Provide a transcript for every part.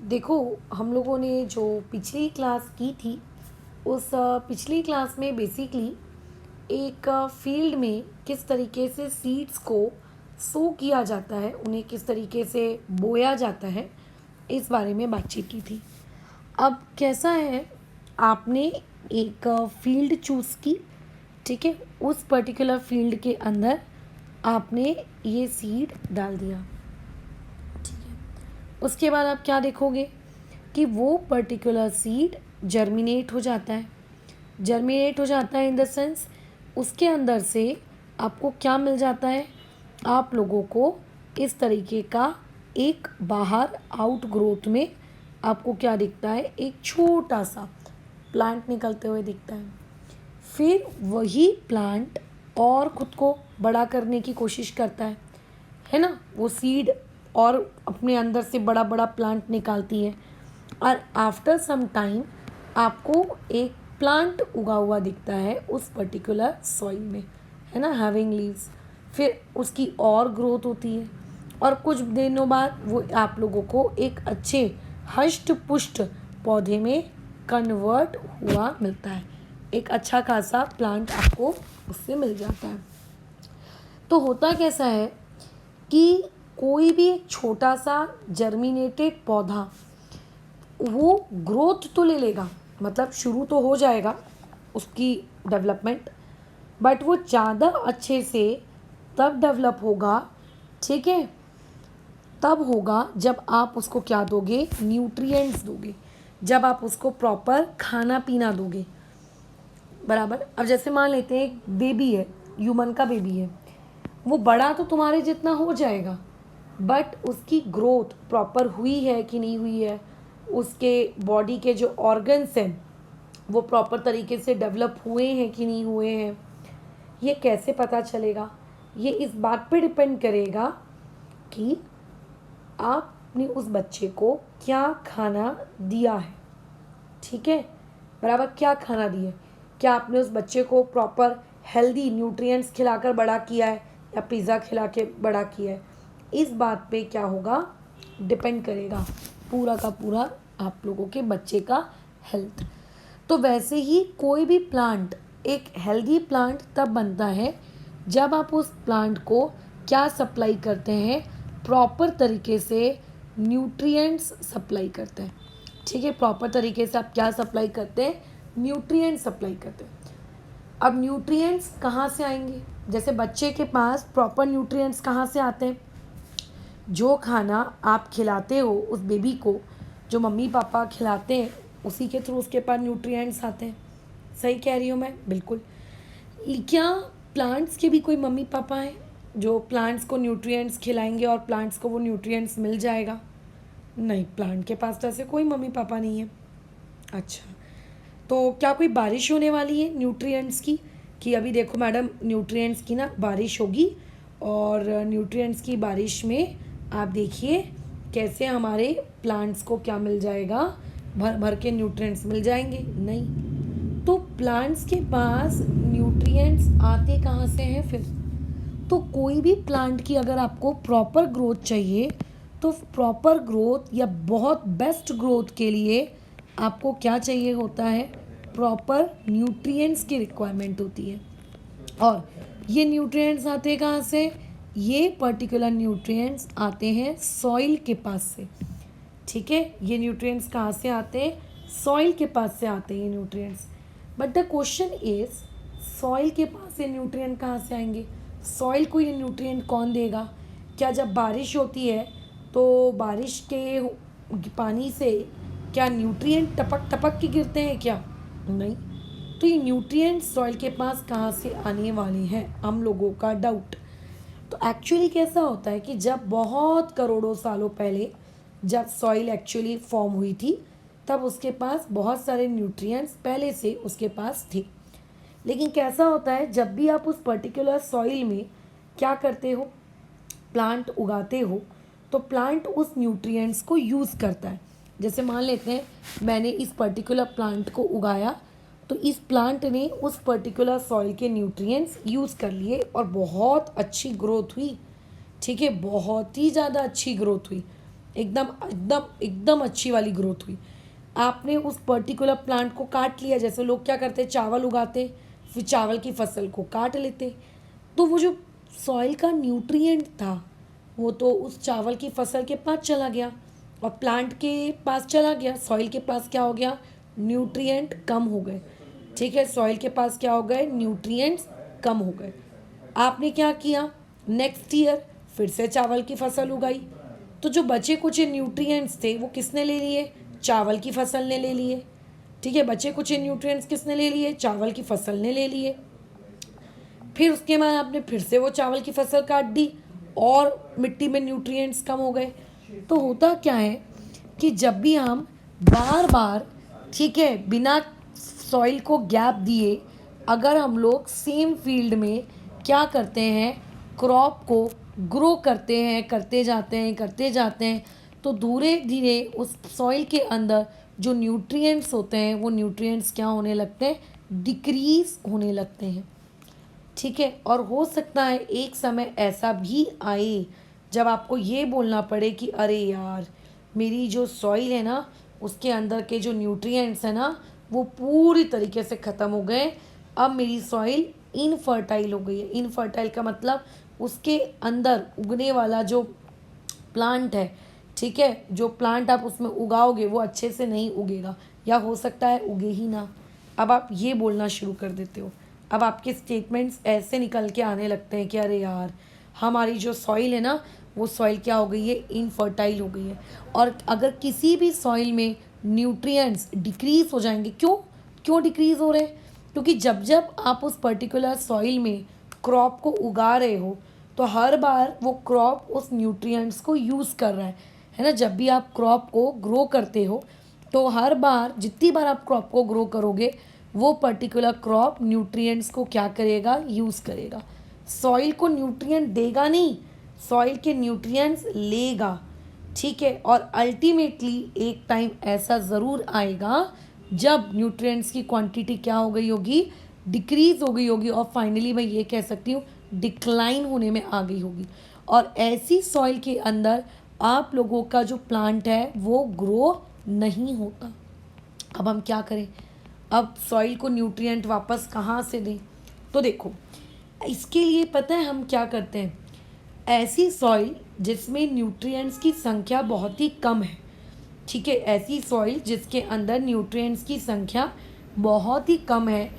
देखो, हम लोगों ने जो पिछली क्लास की थी उस पिछली क्लास में बेसिकली एक फील्ड में किस तरीके से सीड्स को सो किया जाता है, उन्हें किस तरीके से बोया जाता है, इस बारे में बातचीत की थी। अब कैसा है, आपने एक फील्ड चूज़ की। ठीक है, उस पर्टिकुलर फील्ड के अंदर आपने ये सीड डाल दिया। ठीक है, उसके बाद आप क्या देखोगे कि वो पर्टिकुलर सीड जर्मिनेट हो जाता है। जर्मिनेट हो जाता है इन द सेंस उसके अंदर से आपको क्या मिल जाता है, आप लोगों को इस तरीके का एक बाहर आउट ग्रोथ में आपको क्या दिखता है, एक छोटा सा प्लांट निकलते हुए दिखता है। फिर वही प्लांट और खुद को बड़ा करने की कोशिश करता है ना। वो सीड और अपने अंदर से बड़ा बड़ा प्लांट निकालती है और आफ्टर सम टाइम आपको एक प्लांट उगा हुआ दिखता है उस पर्टिकुलर सॉइल में, है ना, हैविंग लीव्स। फिर उसकी और ग्रोथ होती है और कुछ दिनों बाद वो आप लोगों को एक अच्छे हष्ट पुष्ट पौधे में कन्वर्ट हुआ मिलता है। एक अच्छा खासा प्लांट आपको उससे मिल जाता है। तो होता कैसा है कि कोई भी एक छोटा सा जर्मिनेटेड पौधा वो ग्रोथ तो ले लेगा, मतलब शुरू तो हो जाएगा उसकी डेवलपमेंट, बट वो ज़्यादा अच्छे से तब डेवलप होगा। ठीक है, तब होगा जब आप उसको क्या दोगे, न्यूट्रिएंट्स दोगे, जब आप उसको प्रॉपर खाना पीना दोगे। बराबर। अब जैसे मान लेते हैं एक बेबी है, ह्यूमन का बेबी है, वो बड़ा तो तुम्हारे जितना हो जाएगा, बट उसकी ग्रोथ प्रॉपर हुई है कि नहीं हुई है, उसके बॉडी के जो ऑर्गन्स हैं वो प्रॉपर तरीके से डेवलप हुए हैं कि नहीं हुए हैं, ये कैसे पता चलेगा। ये इस बात पे डिपेंड करेगा कि आपने उस बच्चे को क्या खाना दिया है। ठीक है, बराबर, क्या खाना दिया है, क्या आपने उस बच्चे को प्रॉपर हेल्दी न्यूट्रिएंट्स खिलाकर बड़ा किया है या पिज़्ज़ा खिला के बड़ा किया है। इस बात पे क्या होगा, डिपेंड करेगा पूरा का पूरा आप लोगों के बच्चे का हेल्थ। तो वैसे ही कोई भी प्लांट एक हेल्दी प्लांट तब बनता है जब आप उस प्लांट को क्या सप्लाई करते हैं, प्रॉपर तरीके से न्यूट्रिएंट्स सप्लाई करते हैं। ठीक है, प्रॉपर तरीके से आप क्या सप्लाई करते हैं, न्यूट्रिएंट्स सप्लाई करते हैं। अब न्यूट्रिएंट्स कहाँ से आएंगे, जैसे बच्चे के पास प्रॉपर न्यूट्रिएंट्स कहाँ से आते हैं, जो खाना आप खिलाते हो उस बेबी को, जो मम्मी पापा खिलाते हैं उसी के थ्रू उसके पास न्यूट्रिएंट्स आते हैं। सही कह रही हूँ मैं, बिल्कुल। क्या प्लांट्स के भी कोई मम्मी पापा हैं जो प्लांट्स को न्यूट्रिएंट्स खिलाएंगे और प्लांट्स को वो न्यूट्रिएंट्स मिल जाएगा? नहीं, प्लांट के पास तो ऐसे कोई मम्मी पापा नहीं है। अच्छा, तो क्या कोई बारिश होने वाली है न्यूट्रिएंट्स की, कि अभी देखो मैडम न्यूट्रिएंट्स की ना बारिश होगी और न्यूट्रिएंट्स की बारिश में आप देखिए कैसे हमारे प्लांट्स को क्या मिल जाएगा, भर भर के न्यूट्रिएंट्स मिल जाएंगे? नहीं। तो प्लांट्स के पास न्यूट्रिएंट्स आते कहाँ से हैं फिर? तो कोई भी प्लांट की अगर आपको प्रॉपर ग्रोथ चाहिए तो प्रॉपर ग्रोथ या बहुत बेस्ट ग्रोथ के लिए आपको क्या चाहिए होता है, प्रॉपर न्यूट्रिएंट्स की रिक्वायरमेंट होती है। और ये न्यूट्रिएंट्स आते कहाँ से, ये पर्टिकुलर न्यूट्रिएंट्स आते हैं सॉइल के पास से। ठीक है, ये न्यूट्रिएंट्स कहाँ से आते हैं, सॉइल के पास से आते हैं ये nutrients. But the question is, soil के पास ये न्यूट्रिएंट कहाँ से आएंगे, सॉइल को ये न्यूट्रिएंट कौन देगा? क्या जब बारिश होती है तो बारिश के पानी से क्या न्यूट्रिएंट टपक टपक के गिरते हैं क्या? नहीं। तो ये न्यूट्रिएंट सॉइल के पास कहाँ से आने वाले हैं, हम लोगों का डाउट। तो एक्चुअली कैसा होता है कि जब बहुत करोड़ों सालों पहले जब सॉइल एक्चुअली फॉर्म हुई थी तब उसके पास बहुत सारे न्यूट्रिएंट्स पहले से उसके पास थे। लेकिन कैसा होता है, जब भी आप उस पर्टिकुलर सॉइल में क्या करते हो, प्लांट उगाते हो, तो प्लांट उस न्यूट्रिएंट्स को यूज़ करता है। जैसे मान लेते हैं मैंने इस पर्टिकुलर प्लांट को उगाया तो इस प्लांट ने उस पर्टिकुलर सॉइल के न्यूट्रिएंट्स यूज़ कर लिए और बहुत अच्छी ग्रोथ हुई। ठीक है, बहुत ही ज़्यादा अच्छी ग्रोथ हुई। एकदम एकदम एकदम अच्छी वाली ग्रोथ हुई। आपने उस पर्टिकुलर प्लांट को काट लिया, जैसे लोग क्या करते हैं, चावल उगाते, फिर चावल की फसल को काट लेते, तो वो जो सॉइल का न्यूट्रिएंट था वो तो उस चावल की फसल के पास चला गया और प्लांट के पास चला गया। सॉइल के पास क्या हो गया, न्यूट्रिएंट कम हो गए। ठीक है, सॉइल के पास क्या हो गए, न्यूट्रिएंट्स कम हो गए। आपने क्या किया, नेक्स्ट ईयर फिर से चावल की फसल उगाई, तो जो बचे कुछ न्यूट्रिएंट्स थे वो किसने ले लिए, चावल की फसल ने ले लिए। ठीक है, बचे कुछ न्यूट्रिएंट्स किसने ले लिए, चावल की फसल ने ले लिए। फिर उसके बाद आपने फिर से वो चावल की फसल काट दी और मिट्टी में न्यूट्रिएंट्स कम हो गए। तो होता क्या है कि जब भी हम बार बार, ठीक है, बिना सॉइल को गैप दिए अगर हम लोग सेम फील्ड में क्या करते हैं, क्रॉप को ग्रो करते हैं, करते जाते हैं, तो धीरे धीरे उस सॉइल के अंदर जो न्यूट्रिएंट्स होते हैं वो न्यूट्रिएंट्स क्या होने लगते हैं, डिक्रीज होने लगते हैं। ठीक है, और हो सकता है एक समय ऐसा भी आए जब आपको ये बोलना पड़े कि अरे यार, मेरी जो सॉइल है ना उसके अंदर के जो न्यूट्रिएंट्स है ना वो पूरी तरीके से ख़त्म हो गए। अब मेरी सॉइल इनफर्टाइल हो गई है। इनफर्टाइल का मतलब उसके अंदर उगने वाला जो प्लांट है, ठीक है, जो प्लांट आप उसमें उगाओगे वो अच्छे से नहीं उगेगा, या हो सकता है उगे ही ना। अब आप ये बोलना शुरू कर देते हो। अब आपके स्टेटमेंट्स ऐसे निकल के आने लगते हैं कि अरे यार, हमारी जो सॉइल है ना वो सॉइल क्या हो गई है, इनफर्टाइल हो गई है। और अगर किसी भी सॉइल में न्यूट्रिएंट्स डिक्रीज हो जाएंगे, क्यों क्यों डिक्रीज हो रहे हैं, क्योंकि जब जब आप उस पर्टिकुलर सॉइल में क्रॉप को उगा रहे हो तो हर बार वो क्रॉप उस न्यूट्रिएंट्स को यूज़ कर रहा है ना। जब भी आप क्रॉप को ग्रो करते हो तो हर बार, जितनी बार आप क्रॉप को ग्रो करोगे वो पर्टिकुलर क्रॉप न्यूट्रिएंट्स को क्या करेगा, यूज़ करेगा। सॉइल को न्यूट्रिएंट देगा नहीं, सॉइल के न्यूट्रिएंट्स लेगा। ठीक है, और अल्टीमेटली एक टाइम ऐसा ज़रूर आएगा जब न्यूट्रिएंट्स की क्वांटिटी क्या हो गई होगी, डिक्रीज हो गई होगी, और फाइनली मैं ये कह सकती हूँ डिक्लाइन होने में आ गई होगी। और ऐसी सॉइल के अंदर आप लोगों का जो प्लांट है वो ग्रो नहीं होता। अब हम क्या करें, अब सॉइल को न्यूट्रिएंट वापस कहाँ से दें, तो देखो इसके लिए पता है हम क्या करते हैं, ऐसी सॉइल जिसमें न्यूट्रिएंट्स की संख्या बहुत ही कम है, ठीक है, ऐसी सॉइल जिसके अंदर न्यूट्रिएंट्स की संख्या बहुत ही कम है,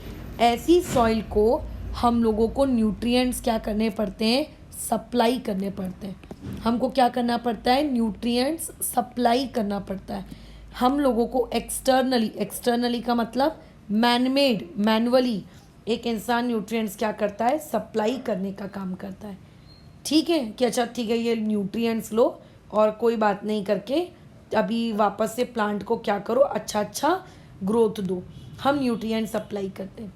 ऐसी सॉइल को हम लोगों को न्यूट्रिएंट्स क्या करने पड़ते हैं, सप्लाई करने पड़ते हैं। हमको क्या करना पड़ता है, न्यूट्रिएंट्स सप्लाई करना पड़ता है हम लोगों को एक्सटर्नली। एक्सटर्नली का मतलब मैनमेड, मैनुअली एक इंसान न्यूट्रिएंट्स क्या करता है, सप्लाई करने का काम करता है। ठीक है, कि अच्छा ठीक है ये न्यूट्रिएंट्स लो और कोई बात नहीं करके अभी वापस से प्लांट को क्या करो, अच्छा अच्छा ग्रोथ दो, हम न्यूट्रिएंट सप्लाई करते हैं।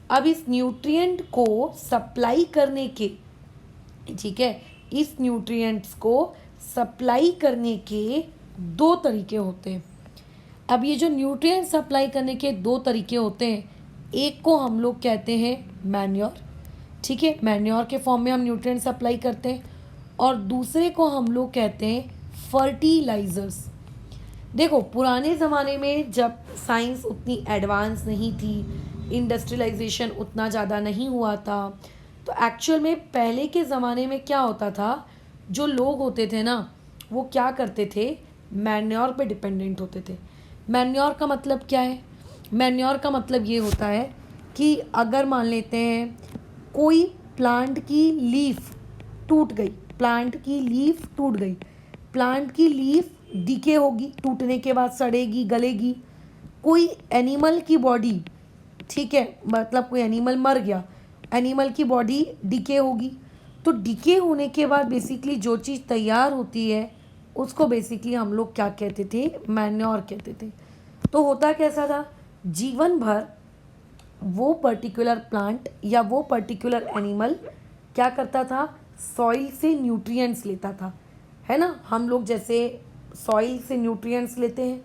अब इस न्यूट्रिएंट को सप्लाई करने के, ठीक है, इस न्यूट्रिएंट्स को सप्लाई करने के दो तरीके होते हैं। अब ये जो न्यूट्रिएंट सप्लाई करने के दो तरीके होते हैं, एक को हम लोग कहते हैं मैन्योर, ठीक है, मैन्योर के फॉर्म में हम न्यूट्रिएंट सप्लाई करते हैं, और दूसरे को हम लोग कहते हैं फर्टिलाइजर्स। देखो पुराने ज़माने में जब साइंस उतनी एडवांस नहीं थी, इंडस्ट्रियलाइजेशन उतना ज़्यादा नहीं हुआ था, तो एक्चुअल में पहले के ज़माने में क्या होता था, जो लोग होते थे ना वो क्या करते थे, मैन्योर पे डिपेंडेंट होते थे। मैन्योर का मतलब क्या है, मैन्योर का मतलब ये होता है कि अगर मान लेते हैं कोई प्लांट की लीफ टूट गई, प्लांट की लीफ टूट गई, प्लांट की लीफ डिके होगी, टूटने के बाद सड़ेगी, गलेगी। कोई एनिमल की बॉडी, ठीक है, मतलब कोई एनिमल मर गया, एनिमल की बॉडी डिके होगी, तो डिके होने के बाद बेसिकली जो चीज़ तैयार होती है उसको बेसिकली हम लोग क्या कहते थे, मैन्योर कहते थे। तो होता कैसा था, जीवन भर वो पर्टिकुलर प्लांट या वो पर्टिकुलर एनिमल क्या करता था, सॉइल से न्यूट्रिएंट्स लेता था, है ना। हम लोग जैसे सॉइल से न्यूट्रिएंट्स लेते हैं,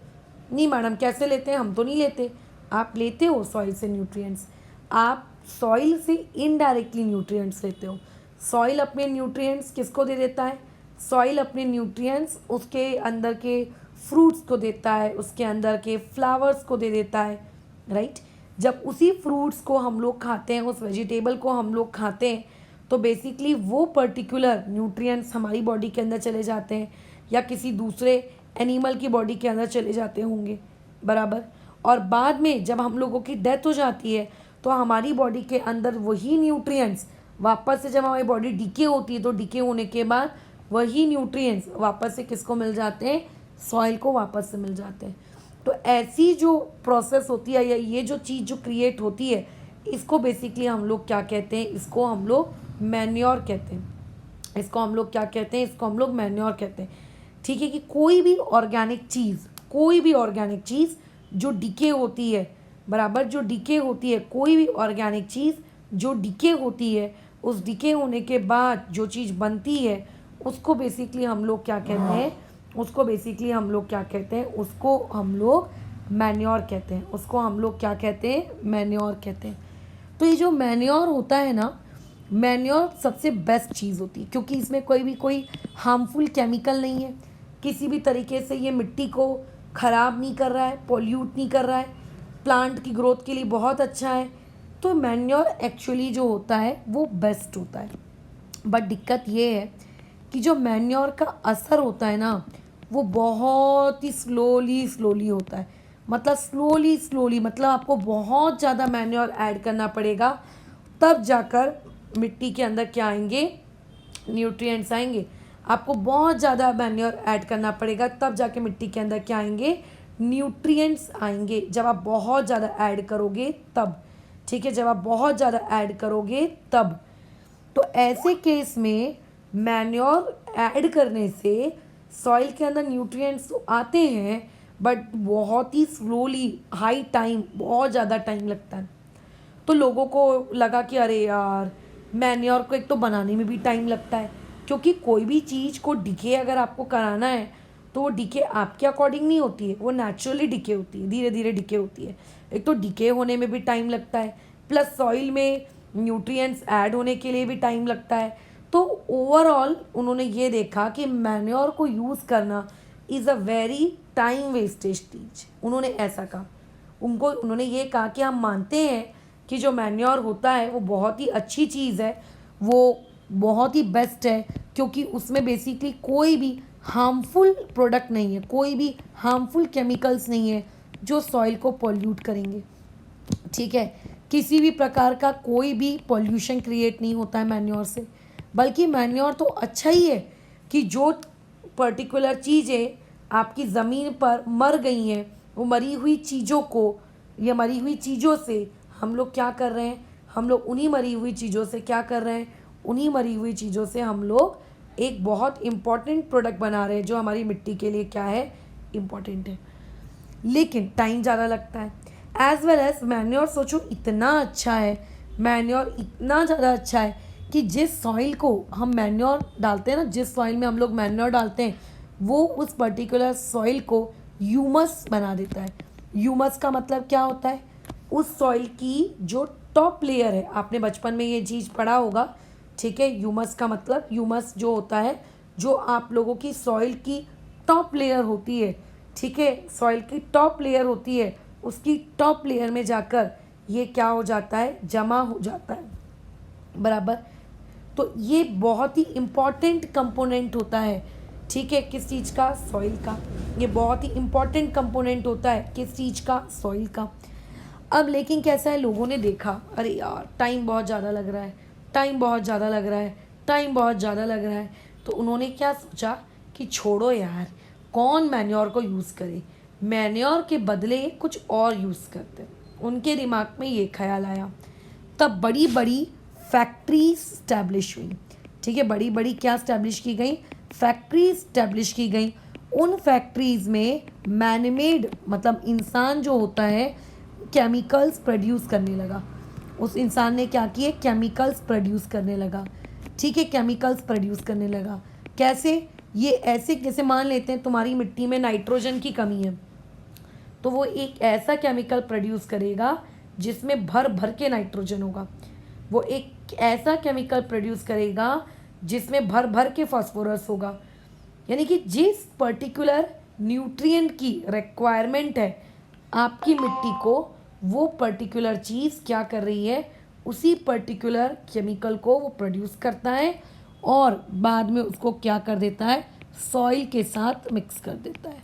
नहीं मैडम कैसे लेते हैं, हम तो नहीं लेते। आप लेते हो सॉइल से न्यूट्रिएंट्स, आप सॉइल से इनडायरेक्टली न्यूट्रिएंट्स लेते हो। सॉइल अपने न्यूट्रिएंट्स किसको दे देता है, सॉइल अपने न्यूट्रिएंट्स उसके अंदर के फ्रूट्स को देता है, उसके अंदर के फ्लावर्स को दे देता है, राइट। जब उसी फ्रूट्स को हम लोग खाते हैं, उस वेजिटेबल को हम लोग खाते हैं, तो बेसिकली वो पर्टिकुलर न्यूट्रिएंट्स हमारी बॉडी के अंदर चले जाते हैं या किसी दूसरे एनिमल की बॉडी के अंदर चले जाते होंगे, बराबर। और बाद में जब हम लोगों की डेथ हो जाती है तो हमारी बॉडी के अंदर वही न्यूट्रिएंट्स वापस से, जब हमारी बॉडी डीके होती है तो डीके होने के बाद वही न्यूट्रिएंट्स वापस से किसको मिल जाते हैं, सॉइल को वापस से मिल जाते हैं। तो ऐसी जो प्रोसेस होती है या ये जो चीज़ जो क्रिएट होती है, इसको बेसिकली हम लोग क्या कहते हैं, इसको हम लोग मैन्योर कहते हैं। इसको हम लोग क्या कहते हैं, इसको हम लोग मैन्योर कहते हैं, ठीक है। कि कोई भी ऑर्गेनिक चीज़ जो डिके होती है, बराबर, जो डिके होती है, कोई भी ऑर्गेनिक चीज़ जो डिके होती है, उस डिके होने के बाद जो चीज़ बनती है उसको बेसिकली हम लोग क्या कहते हैं, उसको हम लोग मैन्योर कहते हैं। उसको हम लोग क्या कहते हैं, मैन्योर कहते हैं। तो ये जो मैन्योर होता है ना, मैन्योर सबसे बेस्ट चीज़ होती है क्योंकि इसमें कोई हार्मफुल केमिकल नहीं है, किसी भी तरीके से ये मिट्टी को ख़राब नहीं कर रहा है, पॉल्यूट नहीं कर रहा है, प्लांट की ग्रोथ के लिए बहुत अच्छा है। तो मैन्योर एक्चुअली जो होता है वो बेस्ट होता है। बट दिक्कत ये है कि जो मैन्योर का असर होता है ना, वो बहुत ही स्लोली होता है। मतलब स्लोली मतलब आपको बहुत ज़्यादा मैन्योर ऐड करना पड़ेगा, तब जाकर मिट्टी के अंदर क्या आएंगे, न्यूट्रिएंट्स आएंगे। आपको बहुत ज़्यादा मैन्योर ऐड करना पड़ेगा, तब जाके मिट्टी के अंदर क्या आएंगे, न्यूट्रिएंट्स आएंगे। जब आप बहुत ज़्यादा ऐड करोगे तब, ठीक है, जब आप बहुत ज़्यादा ऐड करोगे तब। तो ऐसे केस में मैन्योर ऐड करने से सॉइल के अंदर न्यूट्रिएंट्स आते हैं, बट बहुत ही स्लोली, बहुत ज़्यादा टाइम लगता है। तो लोगों को लगा कि अरे यार, मैन्योर को एक तो बनाने में भी टाइम लगता है, क्योंकि कोई भी चीज़ को डिके अगर आपको कराना है तो वो डिके आपके अकॉर्डिंग नहीं होती है, वो नेचुरली डिके होती है, धीरे धीरे डिके होती है। एक तो डिके होने में भी टाइम लगता है, प्लस सॉइल में न्यूट्रिएंट्स ऐड होने के लिए भी टाइम लगता है। तो ओवरऑल उन्होंने ये देखा कि मैन्योर को यूज़ करना is a very time wastage चीज। उन्होंने ऐसा कहा, उन्होंने ये कहा कि हम मानते हैं कि जो मैन्योर होता है वो बहुत ही अच्छी चीज़ है, वो बहुत ही बेस्ट है, क्योंकि उसमें बेसिकली कोई भी हार्मफुल प्रोडक्ट नहीं है, कोई भी हार्मफुल केमिकल्स नहीं है जो सॉइल को पॉल्यूट करेंगे, ठीक है। किसी भी प्रकार का कोई भी पॉल्यूशन क्रिएट नहीं होता है मैन्योर से। बल्कि मैन्योर तो अच्छा ही है कि जो पर्टिकुलर चीज़ें आपकी ज़मीन पर मर गई हैं, वो मरी हुई चीज़ों को या मरी हुई चीज़ों से हम लोग क्या कर रहे हैं, हम लोग उन्हीं मरी हुई चीज़ों से क्या कर रहे हैं, उन्हीं मरी हुई चीज़ों से हम लोग एक बहुत इम्पॉर्टेंट प्रोडक्ट बना रहे हैं जो हमारी मिट्टी के लिए क्या है, इम्पॉर्टेंट है। लेकिन टाइम ज़्यादा लगता है। एज वेल एज मैन्योर, सोचो इतना अच्छा है, मैन्योर इतना ज़्यादा अच्छा है कि जिस सॉइल को हम मैन्योर डालते हैं ना, जिस सॉइल में हम लोग मैन्योर डालते हैं, वो उस पर्टिकुलर सॉइल को ह्यूमस बना देता है। ह्यूमस का मतलब क्या होता है, उस सॉइल की जो टॉप लेयर है, आपने बचपन में ये चीज़ पढ़ा होगा, ठीक है। ह्यूमस का मतलब, ह्यूमस जो होता है, जो आप लोगों की सॉइल की टॉप लेयर होती है, ठीक है, सॉइल की टॉप लेयर होती है, उसकी टॉप लेयर में जाकर ये क्या हो जाता है, जमा हो जाता है, बराबर। तो ये बहुत ही इम्पॉर्टेंट कंपोनेंट होता है, ठीक है, किस चीज़ का, सॉइल का। ये बहुत ही इम्पॉर्टेंट कंपोनेंट होता है किस चीज़ का, सॉइल का। अब लेकिन कैसा है, लोगों ने देखा अरे यार टाइम बहुत ज़्यादा लग रहा है, तो उन्होंने क्या सोचा कि छोड़ो यार, कौन मैन्योर को यूज़ करे, मैन्योर के बदले कुछ और यूज़ करते हैं। उनके दिमाग में ये ख्याल आया। तब बड़ी बड़ी फैक्ट्री स्टैब्लिश हुई, ठीक है, बड़ी बड़ी क्या स्टैब्लिश की गई, फैक्ट्री स्टैब्लिश की गई। उन फैक्ट्रीज़ में मैनमेड मतलब इंसान जो होता है केमिकल्स प्रोड्यूस करने लगा। उस इंसान ने क्या किए, केमिकल्स प्रोड्यूस करने लगा, ठीक है, केमिकल्स प्रोड्यूस करने लगा। कैसे, ये ऐसे, जैसे मान लेते हैं तुम्हारी मिट्टी में नाइट्रोजन की कमी है, तो वो एक ऐसा केमिकल प्रोड्यूस करेगा जिसमें भर भर के नाइट्रोजन होगा। वो एक ऐसा केमिकल प्रोड्यूस करेगा जिसमें भर भर के फास्फोरस होगा। यानी कि जिस पर्टिकुलर न्यूट्रिएंट की रिक्वायरमेंट है आपकी मिट्टी को, वो पर्टिकुलर चीज़ क्या कर रही है, उसी पर्टिकुलर केमिकल को वो प्रोड्यूस करता है और बाद में उसको क्या कर देता है, सॉइल के साथ मिक्स कर देता है।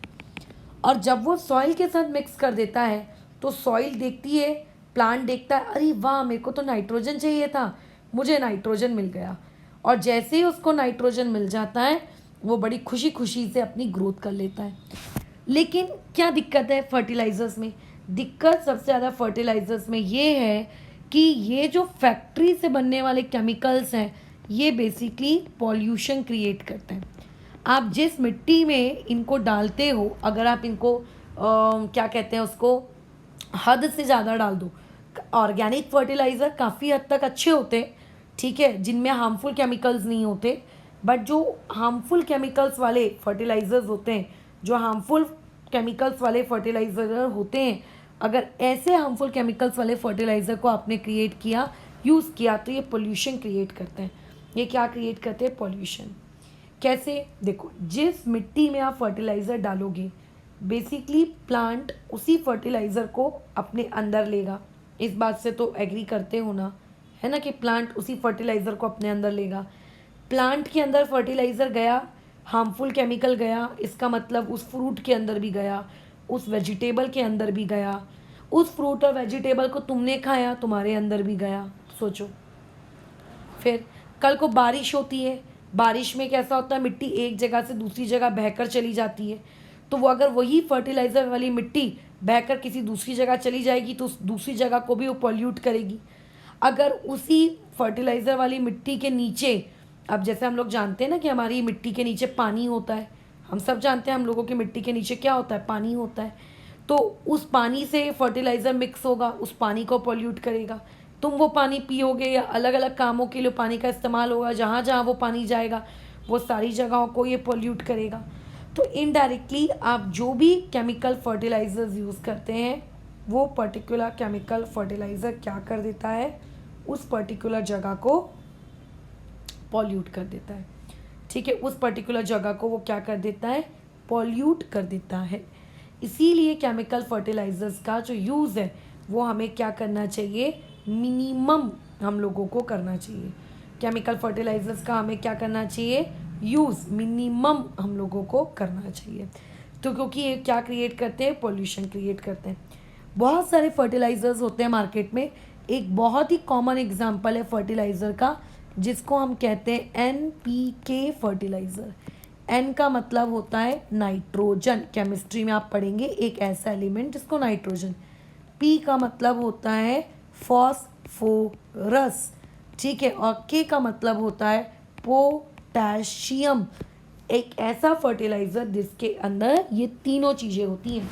और जब वो सॉइल के साथ मिक्स कर देता है तो सॉइल देखती है, प्लांट देखता है, अरे वाह मेरे को तो नाइट्रोजन चाहिए था, मुझे नाइट्रोजन मिल गया। और जैसे ही उसको नाइट्रोजन मिल जाता है वो बड़ी खुशी खुशी से अपनी ग्रोथ कर लेता है। लेकिन क्या दिक्कत है फर्टिलाइज़र्स में? दिक्कत सबसे ज़्यादा फर्टिलाइज़र्स में ये है कि ये जो फैक्ट्री से बनने वाले केमिकल्स हैं ये बेसिकली पॉल्यूशन क्रिएट करते हैं। आप जिस मिट्टी में इनको डालते हो, अगर आप इनको क्या कहते हैं उसको, हद से ज़्यादा डाल दो। ऑर्गेनिक फर्टिलाइज़र काफ़ी हद तक अच्छे होते हैं, ठीक है, जिनमें हार्मफुल केमिकल्स नहीं होते। बट जो हार्मफुल केमिकल्स वाले फर्टिलाइज़र्स होते हैं, जो हार्मफुल केमिकल्स वाले फर्टिलाइज़र होते हैं, अगर ऐसे हार्मफुल केमिकल्स वाले फर्टिलाइज़र को आपने क्रिएट किया, यूज़ किया, तो ये पोल्यूशन क्रिएट करते हैं। ये क्या क्रिएट करते हैं? पोल्यूशन। कैसे? देखो, जिस मिट्टी में आप फर्टिलाइज़र डालोगे बेसिकली प्लांट उसी फर्टिलाइज़र को अपने अंदर लेगा। इस बात से तो एग्री करते हो ना, है ना, कि प्लांट उसी फर्टिलाइज़र को अपने अंदर लेगा। प्लांट के अंदर फर्टिलाइज़र गया, हार्मफुल केमिकल गया, इसका मतलब उस फ्रूट के अंदर भी गया, उस वेजिटेबल के अंदर भी गया, उस फ्रूट और वेजिटेबल को तुमने खाया, तुम्हारे अंदर भी गया। सोचो। फिर कल को बारिश होती है, बारिश में कैसा होता है, मिट्टी एक जगह से दूसरी जगह बहकर चली जाती है। तो वो अगर वही फर्टिलाइज़र वाली मिट्टी बहकर किसी दूसरी जगह चली जाएगी तो उस दूसरी जगह को भी वो पॉल्यूट करेगी। अगर उसी फर्टिलाइज़र वाली मिट्टी के नीचे, अब जैसे हम लोग जानते हैं ना कि हमारी मिट्टी के नीचे पानी होता है, हम सब जानते हैं हम लोगों की मिट्टी के नीचे क्या होता है, पानी होता है। तो उस पानी से फर्टिलाइज़र मिक्स होगा, उस पानी को पॉल्यूट करेगा। तुम वो पानी पियोगे या अलग अलग कामों के लिए पानी का इस्तेमाल होगा, जहाँ जहाँ वो पानी जाएगा वो सारी जगहों को ये पॉल्यूट करेगा। तो इनडायरेक्टली आप जो भी केमिकल फर्टिलाइज़र्स यूज़ करते हैं वो पर्टिकुलर केमिकल फर्टिलाइज़र क्या कर देता है, उस पर्टिकुलर जगह को पॉल्यूट कर देता है। ठीक है, उस पर्टिकुलर जगह को वो क्या कर देता है, पॉल्यूट कर देता है। इसीलिए केमिकल फर्टिलाइज़र्स का जो यूज़ है वो हमें क्या करना चाहिए, मिनिमम हम लोगों को करना चाहिए। केमिकल फर्टिलाइज़र्स का हमें क्या करना चाहिए, यूज़ मिनिमम हम लोगों को करना चाहिए। तो क्योंकि ये क्या क्रिएट करते हैं, पोल्यूशन क्रिएट करते हैं। बहुत सारे फर्टिलाइज़र्स होते हैं मार्केट में। एक बहुत ही कॉमन एग्जांपल है फर्टिलाइज़र का, जिसको हम कहते हैं NPK फर्टिलाइज़र। एन का मतलब होता है नाइट्रोजन, केमिस्ट्री में आप पढ़ेंगे एक ऐसा एलिमेंट जिसको नाइट्रोजन। पी का मतलब होता है फॉस्फोरस, ठीक है, और के का मतलब होता है पोटेशियम। एक ऐसा फर्टिलाइज़र जिसके अंदर ये तीनों चीज़ें होती हैं,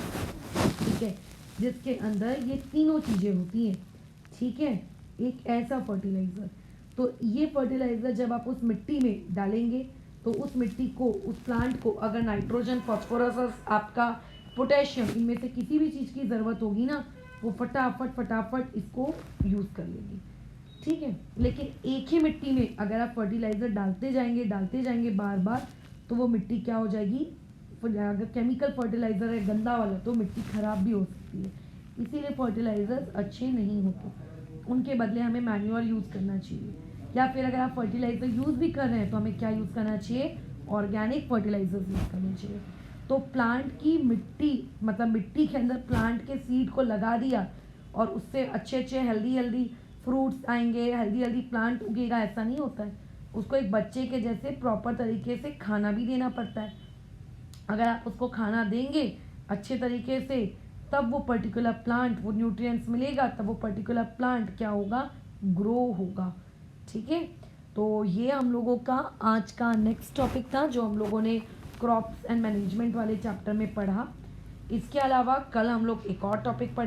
ठीक है, जिसके अंदर ये तीनों चीज़ें होती हैं, ठीक है, एक ऐसा फर्टिलाइज़र। तो ये फर्टिलाइज़र जब आप उस मिट्टी में डालेंगे तो उस मिट्टी को, उस प्लांट को अगर नाइट्रोजन, फास्फोरस और आपका पोटेशियम, इनमें से किसी भी चीज़ की ज़रूरत होगी ना, वो फटाफट इसको यूज़ कर लेगी, ठीक है। लेकिन एक ही मिट्टी में अगर आप फर्टिलाइज़र डालते जाएंगे बार बार, तो वो मिट्टी क्या हो जाएगी, अगर केमिकल फर्टिलाइज़र है गंदा वाला तो मिट्टी ख़राब भी हो सकती है। इसीलिए फर्टिलाइज़र्स अच्छे नहीं होते, उनके बदले हमें मैन्युअल यूज़ करना चाहिए। या फिर अगर आप फर्टिलाइज़र यूज़ भी कर रहे हैं तो हमें क्या यूज़ करना चाहिए, ऑर्गेनिक फर्टिलाइज़र्स यूज़ करने चाहिए। तो प्लांट की मिट्टी, मतलब मिट्टी के अंदर प्लांट के सीड को लगा दिया और उससे अच्छे हेल्दी फ्रूट्स आएंगे, हेल्दी प्लांट उगेगा, ऐसा नहीं होता है। उसको एक बच्चे के जैसे प्रॉपर तरीके से खाना भी देना पड़ता है। अगर आप उसको खाना देंगे अच्छे तरीके से, तब वो पर्टिकुलर प्लांट, वो न्यूट्रिएंट्स मिलेगा, तब वो पर्टिकुलर प्लांट क्या होगा, ग्रो होगा, ठीक है। तो ये हम लोगों का आज का नेक्स्ट टॉपिक था जो हम लोगों ने क्रॉप्स एंड मैनेजमेंट वाले चैप्टर में पढ़ा। इसके अलावा कल हम लोग एक और टॉपिक पढ़ेंगे।